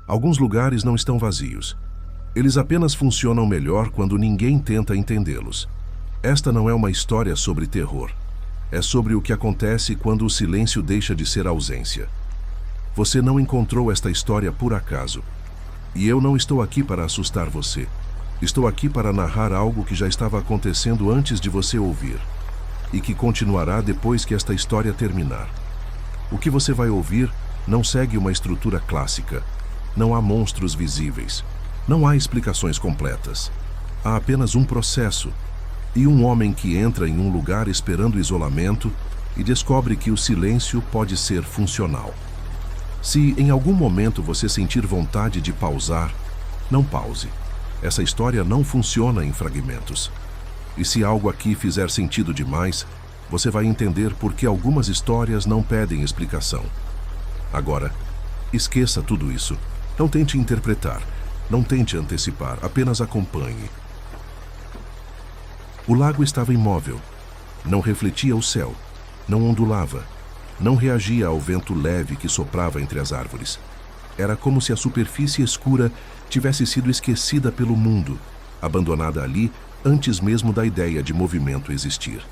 Alguns lugares não estão vazios. Eles apenas funcionam melhor quando ninguém tenta entendê-los. Esta não é uma história sobre terror. É sobre o que acontece quando o silêncio deixa de ser ausência. Você não encontrou esta história por acaso. E eu não estou aqui para assustar você. Estou aqui para narrar algo que já estava acontecendo antes de você ouvir. E que continuará depois que esta história terminar. O que você vai ouvir não segue uma estrutura clássica. Não há monstros visíveis. Não há explicações completas. Há apenas um processo. E um homem que entra em um lugar esperando isolamento e descobre que o silêncio pode ser funcional. Se em algum momento você sentir vontade de pausar, não pause. Essa história não funciona em fragmentos. E se algo aqui fizer sentido demais, você vai entender por que algumas histórias não pedem explicação. Agora, esqueça tudo isso. Não tente interpretar. Não tente antecipar, apenas acompanhe. O lago estava imóvel. Não refletia o céu. Não ondulava. Não reagia ao vento leve que soprava entre as árvores. Era como se a superfície escura tivesse sido esquecida pelo mundo, abandonada ali antes mesmo da ideia de movimento existir.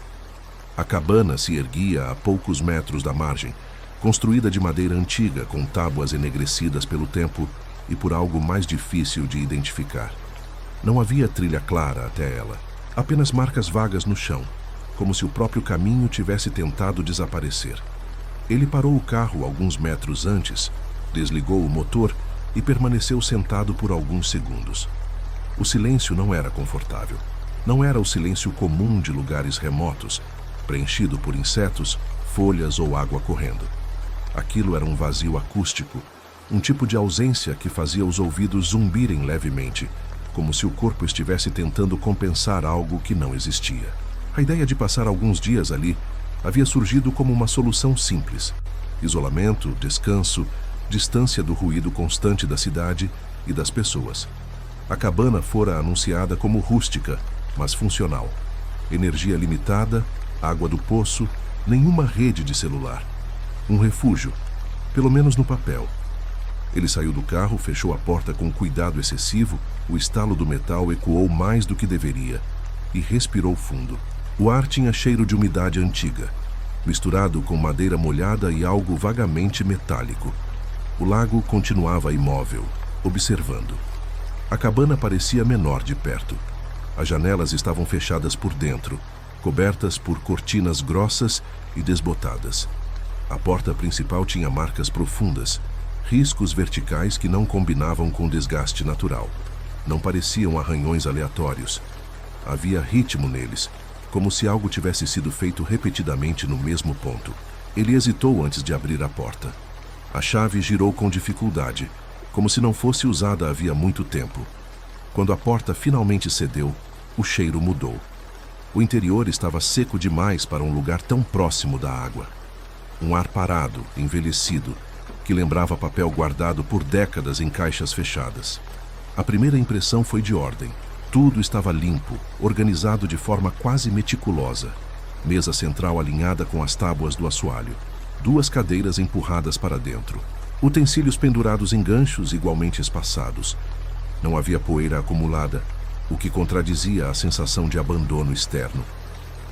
A cabana se erguia a poucos metros da margem, construída de madeira antiga com tábuas enegrecidas pelo tempo e por algo mais difícil de identificar. Não havia trilha clara até ela, apenas marcas vagas no chão, como se o próprio caminho tivesse tentado desaparecer. Ele parou o carro alguns metros antes, desligou o motor e permaneceu sentado por alguns segundos. O silêncio não era confortável. Não era o silêncio comum de lugares remotos, preenchido por insetos, folhas ou água correndo. Aquilo era um vazio acústico, um tipo de ausência que fazia os ouvidos zumbirem levemente, como se o corpo estivesse tentando compensar algo que não existia. A ideia de passar alguns dias ali havia surgido como uma solução simples. Isolamento, descanso, distância do ruído constante da cidade e das pessoas. A cabana fora anunciada como rústica, mas funcional. Energia limitada, água do poço, nenhuma rede de celular. Um refúgio, pelo menos no papel. Ele saiu do carro, fechou a porta com cuidado excessivo, o estalo do metal ecoou mais do que deveria, e respirou fundo. O ar tinha cheiro de umidade antiga, misturado com madeira molhada e algo vagamente metálico. O lago continuava imóvel, observando. A cabana parecia menor de perto. As janelas estavam fechadas por dentro, cobertas por cortinas grossas e desbotadas. A porta principal tinha marcas profundas, riscos verticais que não combinavam com o desgaste natural. Não pareciam arranhões aleatórios. Havia ritmo neles, como se algo tivesse sido feito repetidamente no mesmo ponto. Ele hesitou antes de abrir a porta. A chave girou com dificuldade, como se não fosse usada havia muito tempo. Quando a porta finalmente cedeu, o cheiro mudou. O interior estava seco demais para um lugar tão próximo da água. Um ar parado, envelhecido, que lembrava papel guardado por décadas em caixas fechadas. A primeira impressão foi de ordem. Tudo estava limpo, organizado de forma quase meticulosa. Mesa central alinhada com as tábuas do assoalho. 2 cadeiras empurradas para dentro. Utensílios pendurados em ganchos igualmente espaçados. Não havia poeira acumulada, o que contradizia a sensação de abandono externo.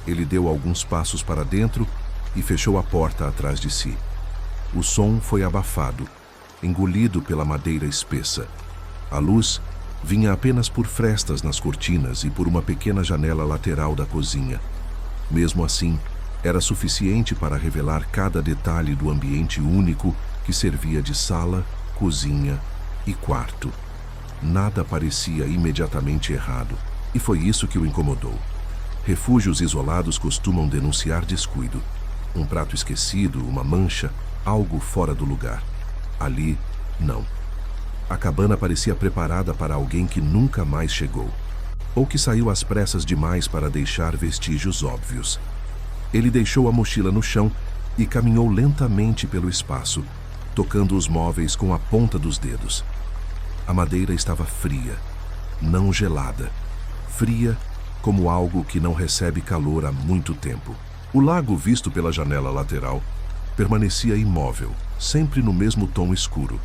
Ele deu alguns passos para dentro e fechou a porta atrás de si. O som foi abafado, engolido pela madeira espessa. A luz vinha apenas por frestas nas cortinas e por uma pequena janela lateral da cozinha. Mesmo assim, era suficiente para revelar cada detalhe do ambiente único que servia de sala, cozinha e quarto. Nada parecia imediatamente errado, e foi isso que o incomodou. Refúgios isolados costumam denunciar descuido. Um prato esquecido, uma mancha, algo fora do lugar. Ali, não. A cabana parecia preparada para alguém que nunca mais chegou, ou que saiu às pressas demais para deixar vestígios óbvios. Ele deixou a mochila no chão e caminhou lentamente pelo espaço, tocando os móveis com a ponta dos dedos. A madeira estava fria, não gelada. Fria como algo que não recebe calor há muito tempo. O lago, visto pela janela lateral, permanecia imóvel, sempre no mesmo tom escuro.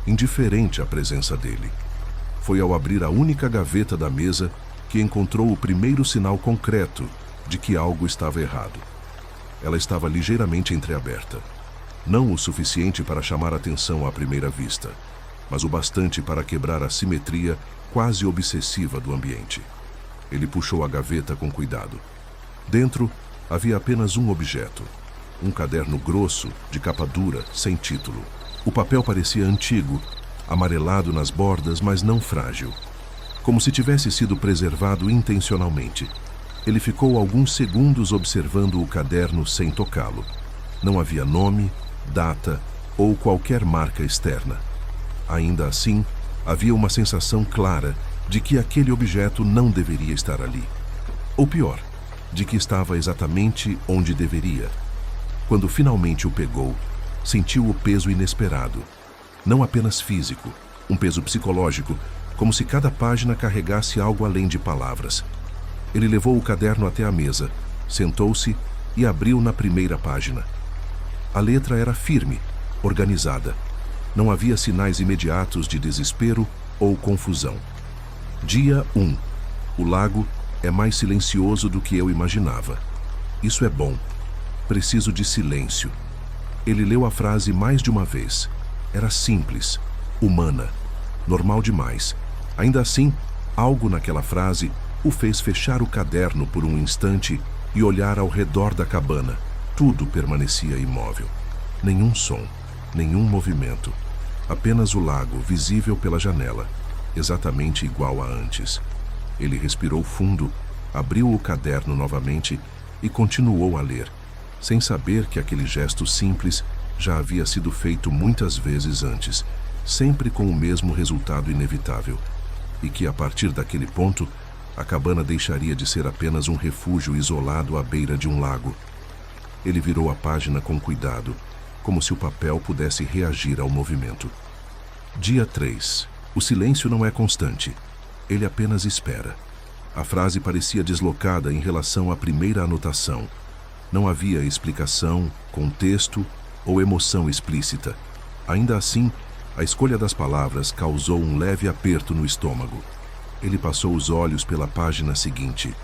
indiferente à presença dele. Foi ao abrir a única gaveta da mesa que encontrou o primeiro sinal concreto de que algo estava errado. Ela estava ligeiramente entreaberta. Não o suficiente para chamar atenção à primeira vista, mas o bastante para quebrar a simetria quase obsessiva do ambiente. Ele puxou a gaveta com cuidado. Dentro havia apenas um objeto. Um caderno grosso, de capa dura, sem título. O papel parecia antigo, amarelado nas bordas, mas não frágil. Como se tivesse sido preservado intencionalmente. Ele ficou alguns segundos observando o caderno sem tocá-lo. Não havia nome, data ou qualquer marca externa. Ainda assim, havia uma sensação clara de que aquele objeto não deveria estar ali. Ou pior, de que estava exatamente onde deveria. Quando finalmente o pegou, sentiu o peso inesperado. Não apenas físico, um peso psicológico, como se cada página carregasse algo além de palavras. Ele levou o caderno até a mesa, sentou-se e abriu na primeira página. A letra era firme, organizada. Não havia sinais imediatos de desespero ou confusão. Dia 1. O lago é mais silencioso do que eu imaginava. Isso é bom. Preciso de silêncio. Ele leu a frase mais de uma vez. Era simples, humana, normal demais. Ainda assim, algo naquela frase o fez fechar o caderno por um instante e olhar ao redor da cabana. Tudo permanecia imóvel. Nenhum som, nenhum movimento. Apenas o lago, visível pela janela, exatamente igual a antes. Ele respirou fundo, abriu o caderno novamente e continuou a ler, sem saber que aquele gesto simples já havia sido feito muitas vezes antes, sempre com o mesmo resultado inevitável, e que, a partir daquele ponto, a cabana deixaria de ser apenas um refúgio isolado à beira de um lago. Ele virou a página com cuidado, como se o papel pudesse reagir ao movimento. Dia 3. O silêncio não é constante. Ele apenas espera. A frase parecia deslocada em relação à primeira anotação. Não havia explicação, contexto ou emoção explícita. Ainda assim, a escolha das palavras causou um leve aperto no estômago. Ele passou os olhos pela página seguinte.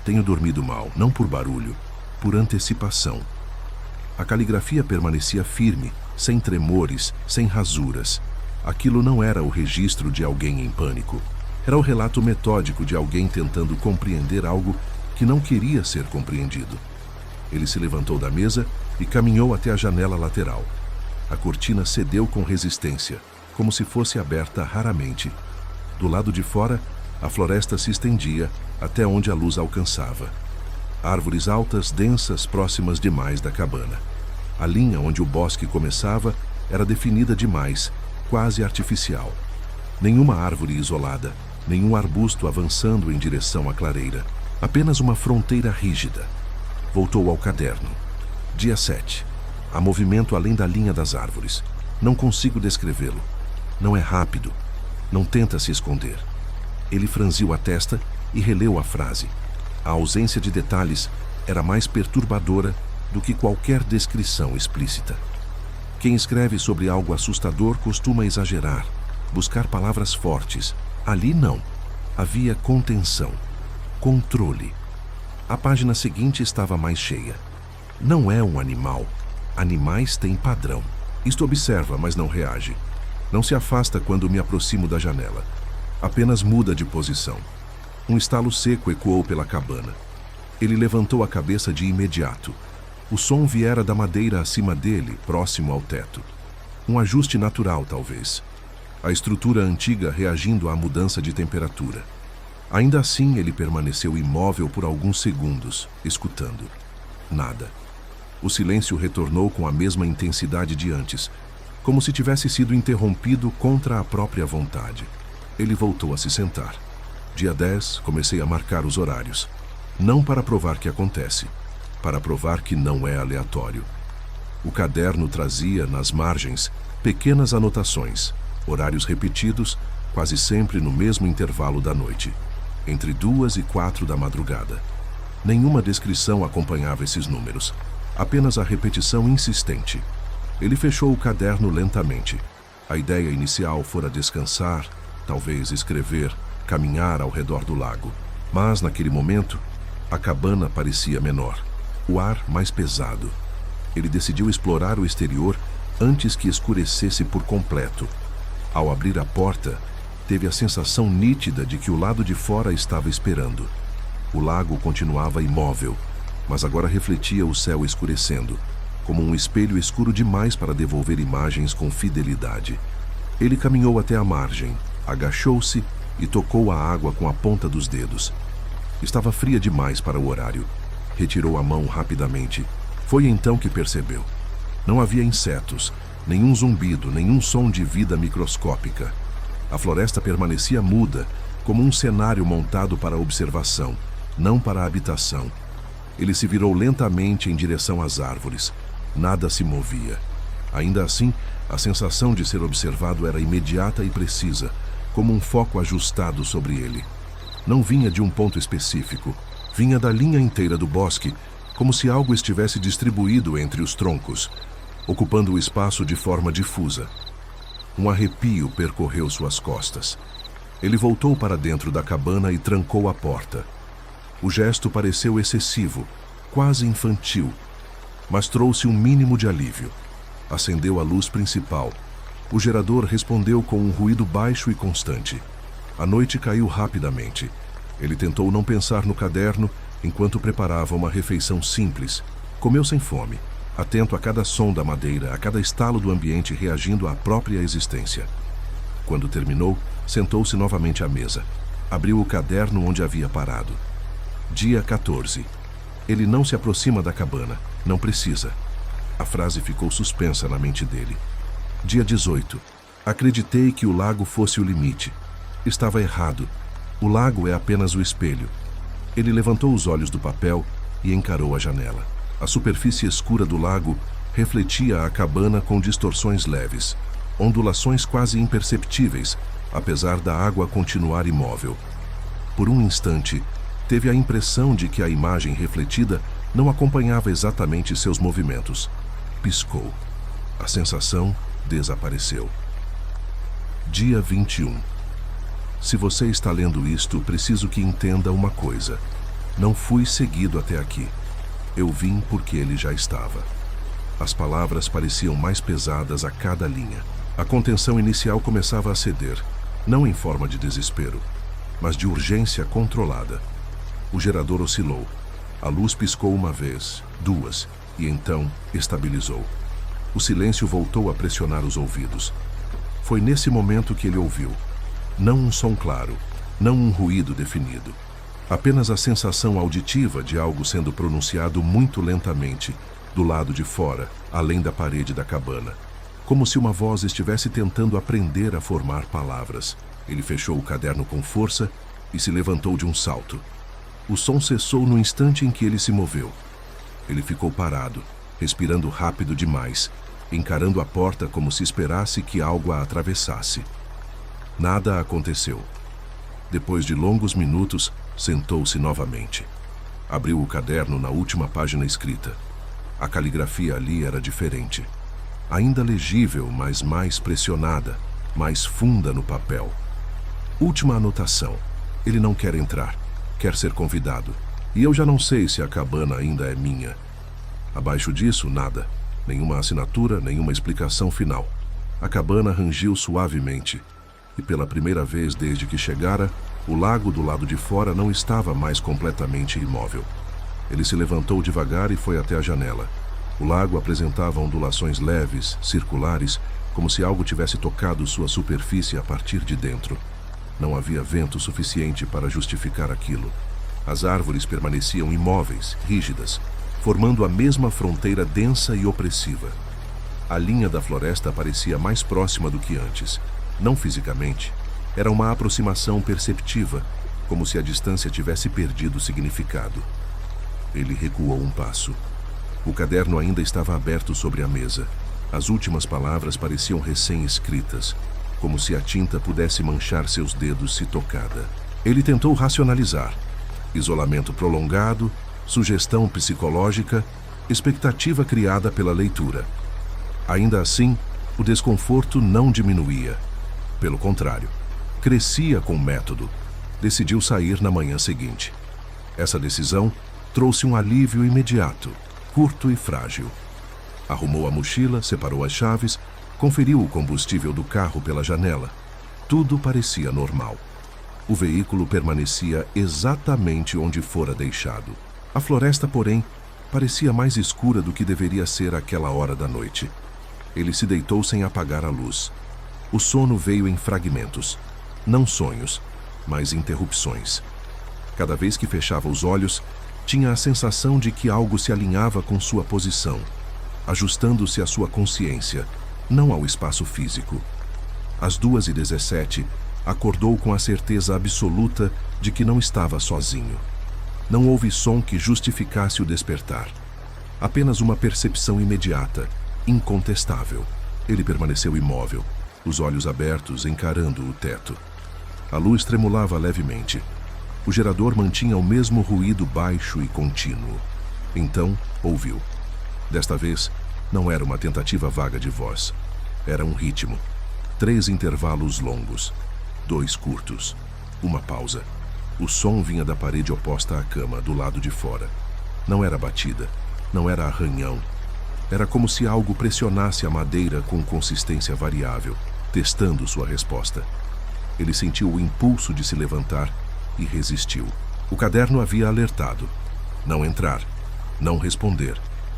Tenho dormido mal, não por barulho, por antecipação. A caligrafia permanecia firme, sem tremores, sem rasuras. Aquilo não era o registro de alguém em pânico. Era o relato metódico de alguém tentando compreender algo que não queria ser compreendido. Ele se levantou da mesa e caminhou até a janela lateral. A cortina cedeu com resistência, como se fosse aberta raramente. Do lado de fora, a floresta se estendia até onde a luz alcançava. Árvores altas, densas, próximas demais da cabana. A linha onde o bosque começava era definida demais, quase artificial. Nenhuma árvore isolada, nenhum arbusto avançando em direção à clareira. Apenas uma fronteira rígida. Voltou ao caderno. Dia 7. Há movimento além da linha das árvores. Não consigo descrevê-lo. Não é rápido. Não tenta se esconder. Ele franziu a testa e releu a frase. A ausência de detalhes era mais perturbadora do que qualquer descrição explícita. Quem escreve sobre algo assustador costuma exagerar, buscar palavras fortes. Ali não. Havia contenção, controle. A página seguinte estava mais cheia. Não é um animal. Animais têm padrão. Isto observa, mas não reage. Não se afasta quando me aproximo da janela. Apenas muda de posição. Um estalo seco ecoou pela cabana. Ele levantou a cabeça de imediato. O som viera da madeira acima dele, próximo ao teto. Um ajuste natural, talvez. A estrutura antiga reagindo à mudança de temperatura. Ainda assim, ele permaneceu imóvel por alguns segundos, escutando. Nada. O silêncio retornou com a mesma intensidade de antes, como se tivesse sido interrompido contra a própria vontade. Ele voltou a se sentar. Dia 10, comecei a marcar os horários. Não para provar que acontece, para provar que não é aleatório. O caderno trazia, nas margens, pequenas anotações, horários repetidos, quase sempre no mesmo intervalo da noite, entre 2 e 4 da madrugada. Nenhuma descrição acompanhava esses números, apenas a repetição insistente. Ele fechou o caderno lentamente. A ideia inicial fora descansar, talvez escrever, caminhar ao redor do lago. Mas, naquele momento, a cabana parecia menor, o ar mais pesado. Ele decidiu explorar o exterior antes que escurecesse por completo. Ao abrir a porta, teve a sensação nítida de que o lado de fora estava esperando. O lago continuava imóvel, mas agora refletia o céu escurecendo, como um espelho escuro demais para devolver imagens com fidelidade. Ele caminhou até a margem, agachou-se e tocou a água com a ponta dos dedos. Estava fria demais para o horário. Retirou a mão rapidamente. Foi então que percebeu. Não havia insetos, nenhum zumbido, nenhum som de vida microscópica. A floresta permanecia muda, como um cenário montado para observação, não para habitação. Ele se virou lentamente em direção às árvores. Nada se movia. Ainda assim, a sensação de ser observado era imediata e precisa, como um foco ajustado sobre ele. Não vinha de um ponto específico, vinha da linha inteira do bosque, como se algo estivesse distribuído entre os troncos, ocupando o espaço de forma difusa. Um arrepio percorreu suas costas. Ele voltou para dentro da cabana e trancou a porta. O gesto pareceu excessivo, quase infantil, mas trouxe um mínimo de alívio. Acendeu a luz principal. O gerador respondeu com um ruído baixo e constante. A noite caiu rapidamente. Ele tentou não pensar no caderno enquanto preparava uma refeição simples. Comeu sem fome, atento a cada som da madeira, a cada estalo do ambiente reagindo à própria existência. Quando terminou, sentou-se novamente à mesa. Abriu o caderno onde havia parado. Dia 14. Ele não se aproxima da cabana. Não precisa. A frase ficou suspensa na mente dele. Dia 18. Acreditei que o lago fosse o limite. Estava errado. O lago é apenas o espelho. Ele levantou os olhos do papel e encarou a janela. A superfície escura do lago refletia a cabana com distorções leves, ondulações quase imperceptíveis, apesar da água continuar imóvel. Por um instante, teve a impressão de que a imagem refletida não acompanhava exatamente seus movimentos. Piscou. A sensação desapareceu. Dia 21. Se você está lendo isto, preciso que entenda uma coisa. Não fui seguido até aqui. Eu vim porque ele já estava. As palavras pareciam mais pesadas a cada linha. A contenção inicial começava a ceder, não em forma de desespero, mas de urgência controlada. O gerador oscilou. A luz piscou uma vez, duas, e então estabilizou. O silêncio voltou a pressionar os ouvidos. Foi nesse momento que ele ouviu. Não um som claro, não um ruído definido. Apenas a sensação auditiva de algo sendo pronunciado muito lentamente, do lado de fora, além da parede da cabana. Como se uma voz estivesse tentando aprender a formar palavras. Ele fechou o caderno com força e se levantou de um salto. O som cessou no instante em que ele se moveu. Ele ficou parado, respirando rápido demais, encarando a porta como se esperasse que algo a atravessasse. Nada aconteceu. Depois de longos minutos, sentou-se novamente. Abriu o caderno na última página escrita. A caligrafia ali era diferente. Ainda legível, mas mais pressionada, mais funda no papel. Última anotação. Ele não quer entrar. Quer ser convidado. E eu já não sei se a cabana ainda é minha. Abaixo disso, nada. Nenhuma assinatura, nenhuma explicação final. A cabana rangiu suavemente. E pela primeira vez desde que chegara, o lago do lado de fora não estava mais completamente imóvel. Ele se levantou devagar e foi até a janela. O lago apresentava ondulações leves, circulares, como se algo tivesse tocado sua superfície a partir de dentro. Não havia vento suficiente para justificar aquilo. As árvores permaneciam imóveis, rígidas, formando a mesma fronteira densa e opressiva. A linha da floresta parecia mais próxima do que antes. Não fisicamente, era uma aproximação perceptiva, como se a distância tivesse perdido significado. Ele recuou um passo. O caderno ainda estava aberto sobre a mesa. As últimas palavras pareciam recém-escritas, como se a tinta pudesse manchar seus dedos se tocada. Ele tentou racionalizar. Isolamento prolongado, sugestão psicológica, expectativa criada pela leitura. Ainda assim, O desconforto não diminuía. Pelo contrário, crescia com método. Decidiu sair na manhã seguinte. Essa decisão trouxe um alívio imediato, curto e frágil. Arrumou a mochila, separou as chaves, conferiu o combustível do carro pela janela. Tudo parecia normal. O veículo permanecia exatamente onde fora deixado. A floresta, porém, parecia mais escura do que deveria ser àquela hora da noite. Ele se deitou sem apagar a luz. O sono veio em fragmentos. Não sonhos, mas interrupções. Cada vez que fechava os olhos, tinha a sensação de que algo se alinhava com sua posição, ajustando-se à sua consciência, não ao espaço físico. Às 2h17, acordou com a certeza absoluta de que não estava sozinho. Não houve som que justificasse o despertar. Apenas uma percepção imediata, incontestável. Ele permaneceu imóvel, os olhos abertos, encarando o teto. A luz tremulava levemente. O gerador mantinha o mesmo ruído baixo e contínuo. Então, ouviu. Desta vez, não era uma tentativa vaga de voz. Era um ritmo. 3 intervalos longos. 2 curtos. Uma pausa. O som vinha da parede oposta à cama, do lado de fora. Não era batida. Não era arranhão. Era como se algo pressionasse a madeira com consistência variável, testando sua resposta. Ele sentiu o impulso de se levantar e resistiu. O caderno havia alertado. Não entrar. Não responder.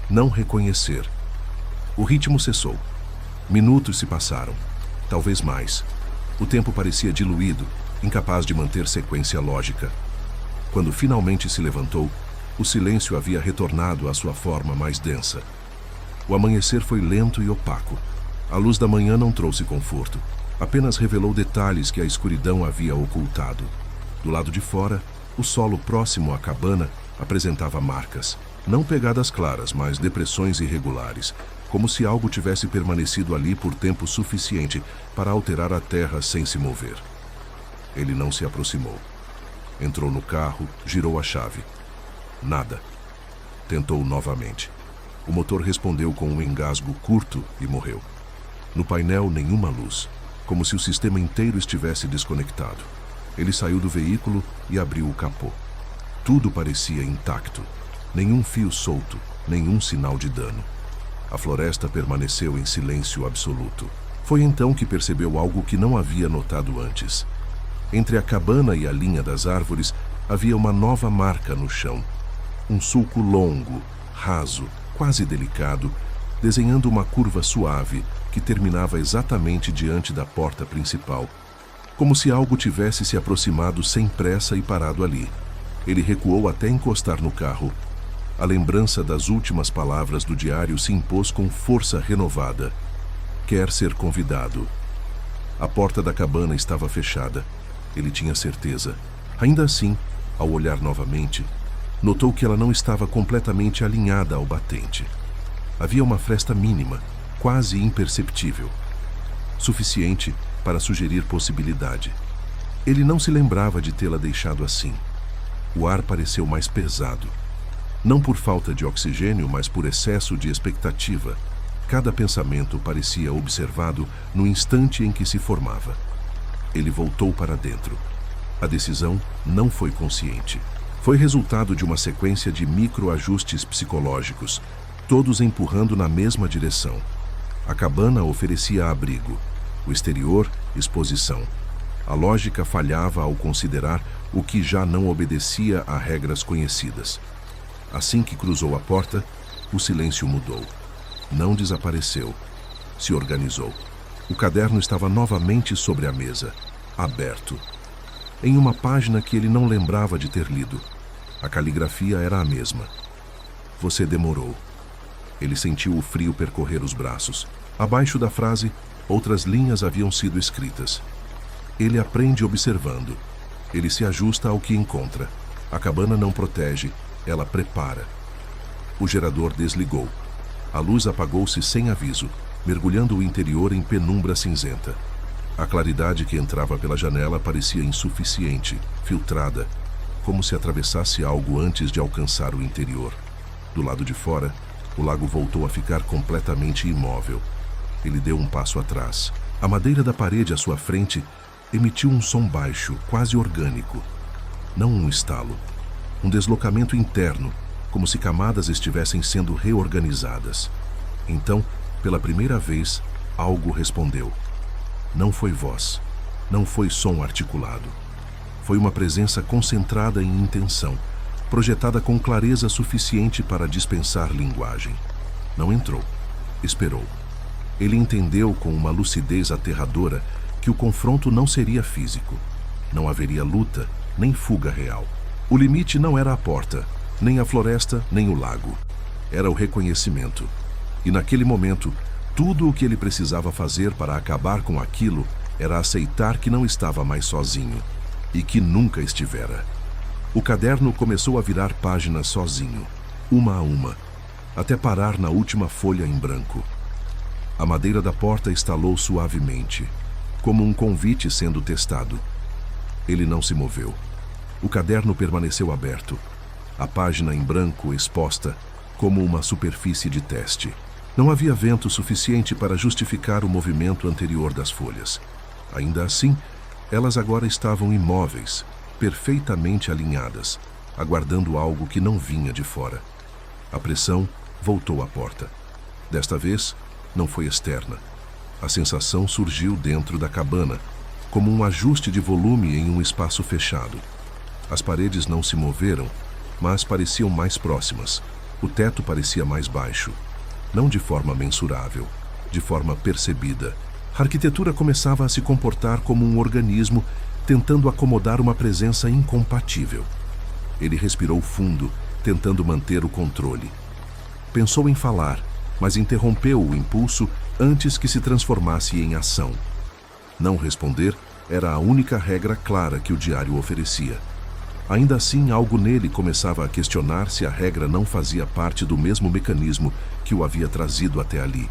Não reconhecer. O ritmo cessou. Minutos se passaram. Talvez mais. O tempo parecia diluído, incapaz de manter sequência lógica. Quando finalmente se levantou, o silêncio havia retornado à sua forma mais densa. O amanhecer foi lento e opaco. A luz da manhã não trouxe conforto. Apenas revelou detalhes que a escuridão havia ocultado. Do lado de fora, o solo próximo à cabana apresentava marcas. Não pegadas claras, mas depressões irregulares, como se algo tivesse permanecido ali por tempo suficiente para alterar a terra sem se mover. Ele não se aproximou. Entrou no carro, girou a chave. Nada. Tentou novamente. O motor respondeu com um engasgo curto e morreu. No painel, nenhuma luz, como se o sistema inteiro estivesse desconectado. Ele saiu do veículo e abriu o capô. Tudo parecia intacto. Nenhum fio solto, nenhum sinal de dano. A floresta permaneceu em silêncio absoluto. Foi então que percebeu algo que não havia notado antes. Entre a cabana e a linha das árvores havia uma nova marca no chão. Um sulco longo, raso, quase delicado, desenhando uma curva suave que terminava exatamente diante da porta principal, como se algo tivesse se aproximado sem pressa e parado ali. Ele recuou até encostar no carro. A lembrança das últimas palavras do diário se impôs com força renovada. Quer ser convidado. A porta da cabana estava fechada. Ele tinha certeza. Ainda assim, ao olhar novamente, notou que ela não estava completamente alinhada ao batente. Havia uma fresta mínima, quase imperceptível, suficiente para sugerir possibilidade. Ele não se lembrava de tê-la deixado assim. O ar pareceu mais pesado. Não por falta de oxigênio, mas por excesso de expectativa. Cada pensamento parecia observado no instante em que se formava. Ele voltou para dentro. A decisão não foi consciente. Foi resultado de uma sequência de microajustes psicológicos, todos empurrando na mesma direção. A cabana oferecia abrigo. O exterior, exposição. A lógica falhava ao considerar o que já não obedecia a regras conhecidas. Assim que cruzou a porta, o silêncio mudou. Não desapareceu. Se organizou. O caderno estava novamente sobre a mesa, aberto. Em uma página que ele não lembrava de ter lido. A caligrafia era a mesma. Você demorou. Ele sentiu o frio percorrer os braços. Abaixo da frase, outras linhas haviam sido escritas. Ele aprende observando. Ele se ajusta ao que encontra. A cabana não protege, ela prepara. O gerador desligou. A luz apagou-se sem aviso, mergulhando o interior em penumbra cinzenta. A claridade que entrava pela janela parecia insuficiente, filtrada, como se atravessasse algo antes de alcançar o interior. Do lado de fora, o lago voltou a ficar completamente imóvel. Ele deu um passo atrás. A madeira da parede à sua frente emitiu um som baixo, quase orgânico. Não um estalo. Um deslocamento interno, como se camadas estivessem sendo reorganizadas. Então, pela primeira vez, algo respondeu. Não foi voz. Não foi som articulado. Foi uma presença concentrada em intenção, projetada com clareza suficiente para dispensar linguagem. Não entrou. Esperou. Ele entendeu com uma lucidez aterradora que o confronto não seria físico. Não haveria luta, nem fuga real. O limite não era a porta, nem a floresta, nem o lago. Era o reconhecimento. E naquele momento, tudo o que ele precisava fazer para acabar com aquilo era aceitar que não estava mais sozinho. E que nunca estivera. O caderno começou a virar páginas sozinho, uma a uma, até parar na última folha em branco. A madeira da porta estalou suavemente, como um convite sendo testado. Ele não se moveu. O caderno permaneceu aberto, a página em branco exposta, como uma superfície de teste. Não havia vento suficiente para justificar o movimento anterior das folhas. Ainda assim, elas agora estavam imóveis, perfeitamente alinhadas, aguardando algo que não vinha de fora. A pressão voltou à porta. Desta vez, não foi externa. A sensação surgiu dentro da cabana, como um ajuste de volume em um espaço fechado. As paredes não se moveram, mas pareciam mais próximas. O teto parecia mais baixo. Não de forma mensurável, de forma percebida. A arquitetura começava a se comportar como um organismo tentando acomodar uma presença incompatível. Ele respirou fundo, tentando manter o controle. Pensou em falar, mas interrompeu o impulso antes que se transformasse em ação. Não responder era a única regra clara que o diário oferecia. Ainda assim, algo nele começava a questionar se a regra não fazia parte do mesmo mecanismo que o havia trazido até ali.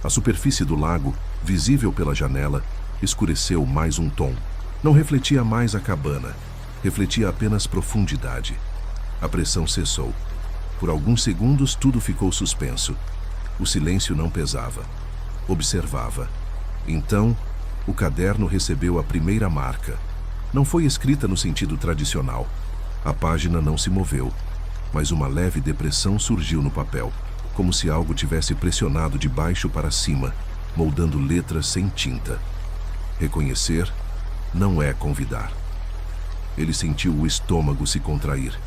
A superfície do lago, visível pela janela, escureceu mais um tom. Não refletia mais a cabana, refletia apenas profundidade. A pressão cessou. Por alguns segundos tudo ficou suspenso. O silêncio não pesava. Observava. Então, o caderno recebeu a primeira marca. Não foi escrita no sentido tradicional. A página não se moveu, mas uma leve depressão surgiu no papel, como se algo tivesse pressionado de baixo para cima, moldando letras sem tinta. Reconhecer não é convidar. Ele sentiu o estômago se contrair.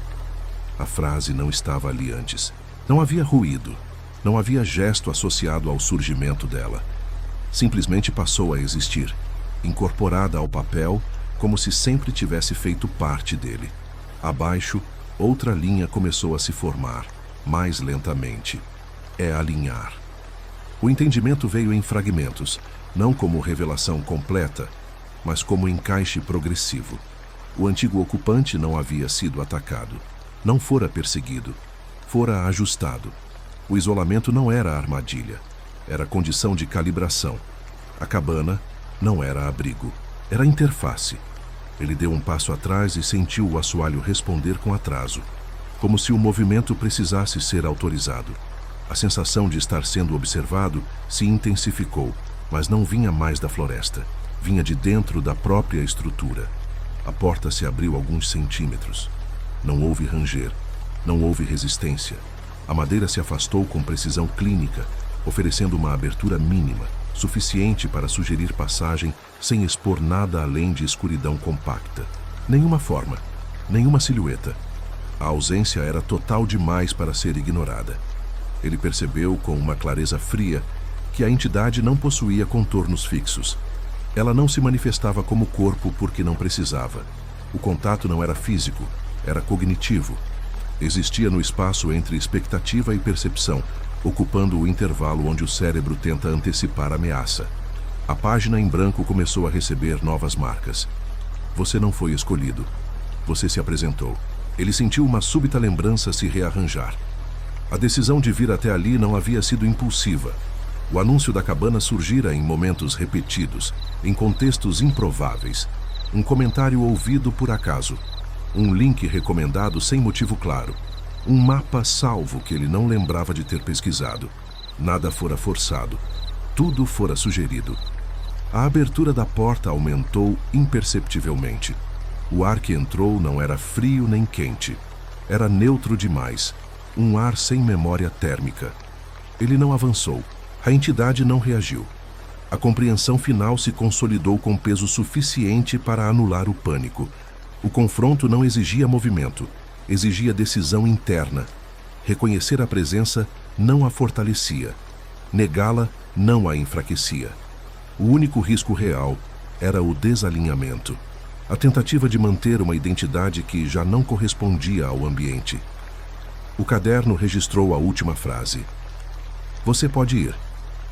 A frase não estava ali antes. Não havia ruído. Não havia gesto associado ao surgimento dela. Simplesmente passou a existir, incorporada ao papel, como se sempre tivesse feito parte dele. Abaixo, outra linha começou a se formar, mais lentamente. É alinhar. O entendimento veio em fragmentos, não como revelação completa, mas como encaixe progressivo. O antigo ocupante não havia sido atacado. Não fora perseguido. Fora ajustado. O isolamento não era armadilha. Era condição de calibração. A cabana não era abrigo. Era interface. Ele deu um passo atrás e sentiu o assoalho responder com atraso, como se o movimento precisasse ser autorizado. A sensação de estar sendo observado se intensificou, mas não vinha mais da floresta. Vinha de dentro da própria estrutura. A porta se abriu alguns centímetros. Não houve ranger. Não houve resistência. A madeira se afastou com precisão clínica, oferecendo uma abertura mínima, suficiente para sugerir passagem sem expor nada além de escuridão compacta. Nenhuma forma, nenhuma silhueta. A ausência era total demais para ser ignorada. Ele percebeu com uma clareza fria que a entidade não possuía contornos fixos. Ela não se manifestava como corpo porque não precisava. O contato não era físico, era cognitivo. Existia no espaço entre expectativa e percepção, ocupando o intervalo onde o cérebro tenta antecipar a ameaça. A página em branco começou a receber novas marcas. Você não foi escolhido. Você se apresentou. Ele sentiu uma súbita lembrança se rearranjar. A decisão de vir até ali não havia sido impulsiva. O anúncio da cabana surgira em momentos repetidos, em contextos improváveis. Um comentário ouvido por acaso. Um link recomendado sem motivo claro. Um mapa salvo que ele não lembrava de ter pesquisado. Nada fora forçado. Tudo fora sugerido. A abertura da porta aumentou imperceptivelmente. O ar que entrou não era frio nem quente. Era neutro demais, um ar sem memória térmica. Ele não avançou. A entidade não reagiu. A compreensão final se consolidou com peso suficiente para anular o pânico. O confronto não exigia movimento, exigia decisão interna. Reconhecer a presença não a fortalecia. Negá-la não a enfraquecia. O único risco real era o desalinhamento. A tentativa de manter uma identidade que já não correspondia ao ambiente. O caderno registrou a última frase. Você pode ir,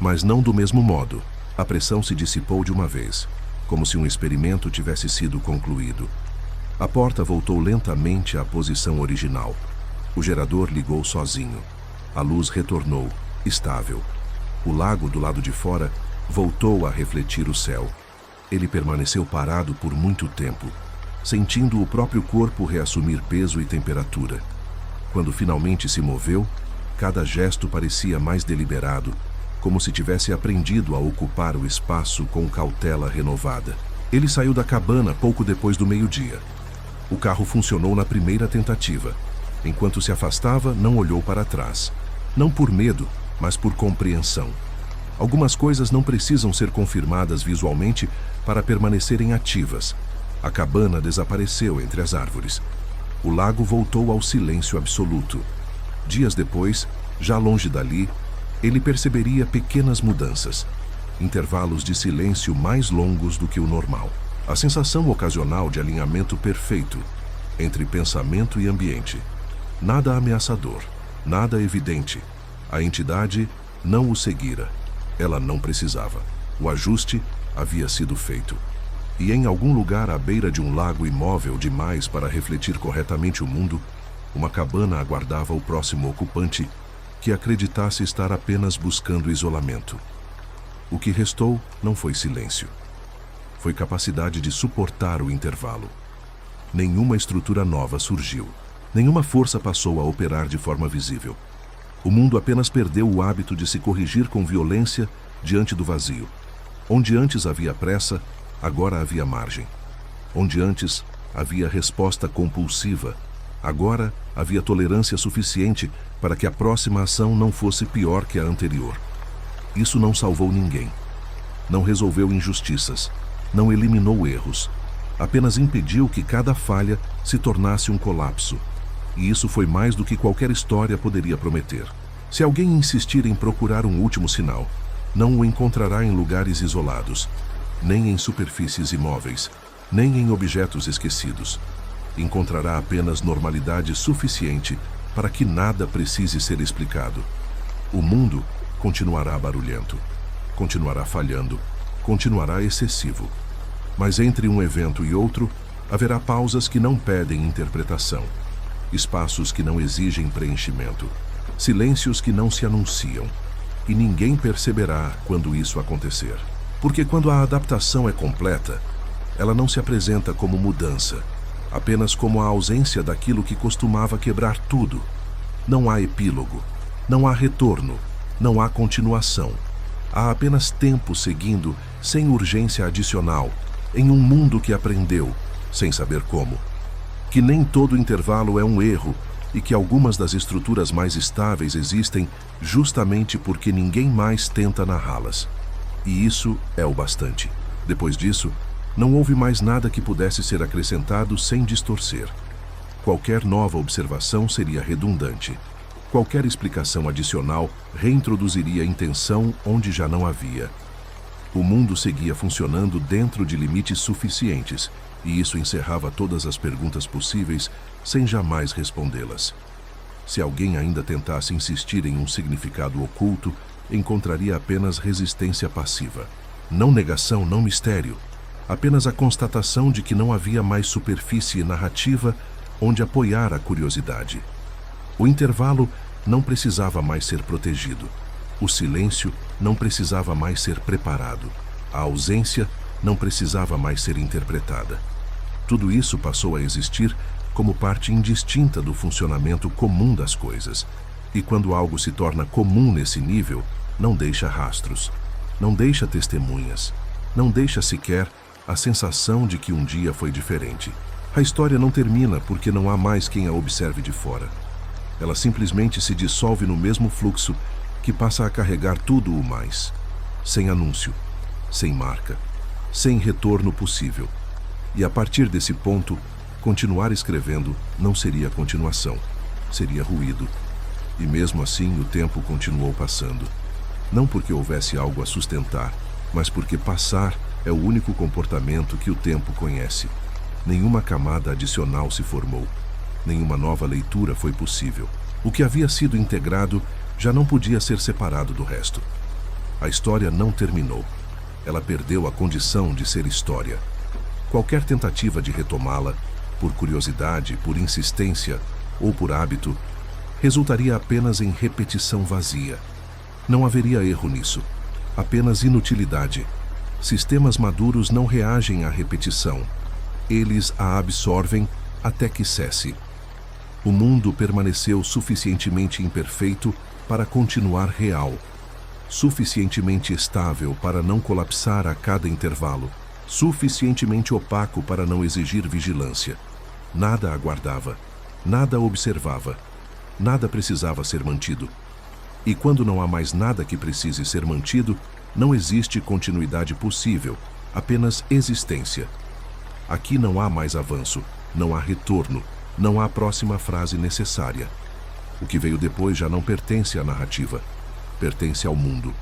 mas não do mesmo modo. A pressão se dissipou de uma vez, como se um experimento tivesse sido concluído. A porta voltou lentamente à posição original. O gerador ligou sozinho. A luz retornou, estável. O lago do lado de fora voltou a refletir o céu. Ele permaneceu parado por muito tempo, sentindo o próprio corpo reassumir peso e temperatura. Quando finalmente se moveu, cada gesto parecia mais deliberado, como se tivesse aprendido a ocupar o espaço com cautela renovada. Ele saiu da cabana pouco depois do meio-dia. O carro funcionou na primeira tentativa. Enquanto se afastava, não olhou para trás. Não por medo, mas por compreensão. Algumas coisas não precisam ser confirmadas visualmente para permanecerem ativas. A cabana desapareceu entre as árvores. O lago voltou ao silêncio absoluto. Dias depois, já longe dali, ele perceberia pequenas mudanças, intervalos de silêncio mais longos do que o normal. A sensação ocasional de alinhamento perfeito entre pensamento e ambiente. Nada ameaçador, nada evidente. A entidade não o seguira. Ela não precisava. O ajuste havia sido feito. E em algum lugar à beira de um lago imóvel demais para refletir corretamente o mundo, uma cabana aguardava o próximo ocupante que acreditasse estar apenas buscando isolamento. O que restou não foi silêncio. Foi capacidade de suportar o intervalo. Nenhuma estrutura nova surgiu. Nenhuma força passou a operar de forma visível. O mundo apenas perdeu o hábito de se corrigir com violência diante do vazio. Onde antes havia pressa, agora havia margem. Onde antes havia resposta compulsiva, agora havia tolerância suficiente para que a próxima ação não fosse pior que a anterior. Isso não salvou ninguém. Não resolveu injustiças. Não eliminou erros. Apenas impediu que cada falha se tornasse um colapso. E isso foi mais do que qualquer história poderia prometer. Se alguém insistir em procurar um último sinal, não o encontrará em lugares isolados, nem em superfícies imóveis, nem em objetos esquecidos. Encontrará apenas normalidade suficiente para que nada precise ser explicado. O mundo continuará barulhento, continuará falhando, continuará excessivo. Mas entre um evento e outro, haverá pausas que não pedem interpretação, espaços que não exigem preenchimento, silêncios que não se anunciam, e ninguém perceberá quando isso acontecer. Porque quando a adaptação é completa, ela não se apresenta como mudança, apenas como a ausência daquilo que costumava quebrar tudo. Não há epílogo, não há retorno, não há continuação. Há apenas tempo seguindo, sem urgência adicional, em um mundo que aprendeu, sem saber como. Que nem todo intervalo é um erro e que algumas das estruturas mais estáveis existem justamente porque ninguém mais tenta narrá-las. E isso é o bastante. Depois disso, não houve mais nada que pudesse ser acrescentado sem distorcer. Qualquer nova observação seria redundante. Qualquer explicação adicional reintroduziria intenção onde já não havia. O mundo seguia funcionando dentro de limites suficientes, e isso encerrava todas as perguntas possíveis sem jamais respondê-las. Se alguém ainda tentasse insistir em um significado oculto, encontraria apenas resistência passiva. Não negação, não mistério. Apenas a constatação de que não havia mais superfície narrativa onde apoiar a curiosidade. O intervalo não precisava mais ser protegido. O silêncio não precisava mais ser preparado. A ausência não precisava mais ser interpretada. Tudo isso passou a existir como parte indistinta do funcionamento comum das coisas. E quando algo se torna comum nesse nível, não deixa rastros. Não deixa testemunhas. Não deixa sequer a sensação de que um dia foi diferente. A história não termina porque não há mais quem a observe de fora. Ela simplesmente se dissolve no mesmo fluxo que passa a carregar tudo o mais. Sem anúncio, sem marca, sem retorno possível. E a partir desse ponto, continuar escrevendo não seria continuação, seria ruído. E mesmo assim o tempo continuou passando. Não porque houvesse algo a sustentar, mas porque passar é o único comportamento que o tempo conhece. Nenhuma camada adicional se formou. Nenhuma nova leitura foi possível. O que havia sido integrado já não podia ser separado do resto. A história não terminou. Ela perdeu a condição de ser história. Qualquer tentativa de retomá-la, por curiosidade, por insistência ou por hábito, resultaria apenas em repetição vazia. Não haveria erro nisso, apenas inutilidade. Sistemas maduros não reagem à repetição. Eles a absorvem até que cesse. O mundo permaneceu suficientemente imperfeito para continuar real, suficientemente estável para não colapsar a cada intervalo, suficientemente opaco para não exigir vigilância. Nada aguardava, nada observava, nada precisava ser mantido. E quando não há mais nada que precise ser mantido, não existe continuidade possível, apenas existência. Aqui não há mais avanço, não há retorno, não há próxima frase necessária. O que veio depois já não pertence à narrativa, pertence ao mundo.